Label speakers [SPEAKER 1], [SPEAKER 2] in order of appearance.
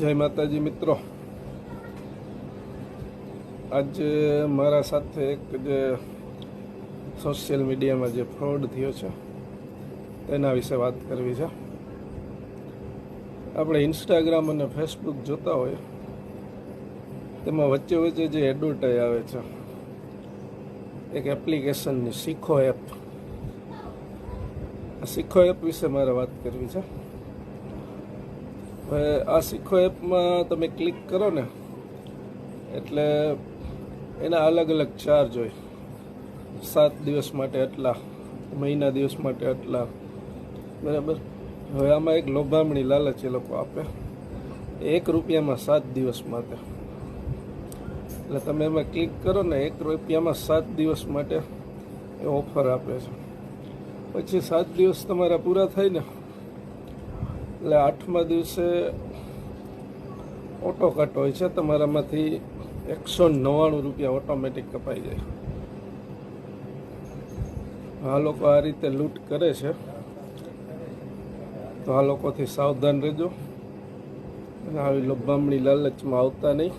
[SPEAKER 1] જય માતાજી મિત્રો, આજે મારા સાથે એક જે સોશિયલ મીડિયામાં જે ફ્રોડ થયો છે તેના વિશે વાત કરવી છે. આપણે ઇન્સ્ટાગ્રામ અને ફેસબુક જોતા હોય તેમાં વચ્ચે વચ્ચે જે એડવર્ટાઈઝ આવે છે એક એપ્લિકેશનની શીખો એપ. આ શીખો એપ વિશે મારે વાત કરવી છે. હવે આ શીખો એપમાં તમે ક્લિક કરો ને એટલે એના અલગ અલગ ચાર્જ હોય. 7 દિવસ માટે આટલા, મહિના દિવસ માટે આટલા, બરાબર. હવે આમાં એક લોભામણી લાલચ એ લોકો આપે, 1 રૂપિયામાં 7 દિવસ માટે. એટલે તમે એમાં ક્લિક કરો ને 1 રૂપિયામાં 7 દિવસ માટે એ ઓફર આપે છે. પછી 7 દિવસ તમારા પૂરા થાય ને એટલે 8મા દિવસે ઓટો કટ હોય છે, તમારામાંથી 199 રૂપિયા ઓટોમેટિક કપાઈ જાય. આ લોકો આ રીતે લૂંટ કરે છે, તો આ લોકોથી સાવધાન રહેજો અને આવી લોભામણી લાલચમાં આવતા નહીં.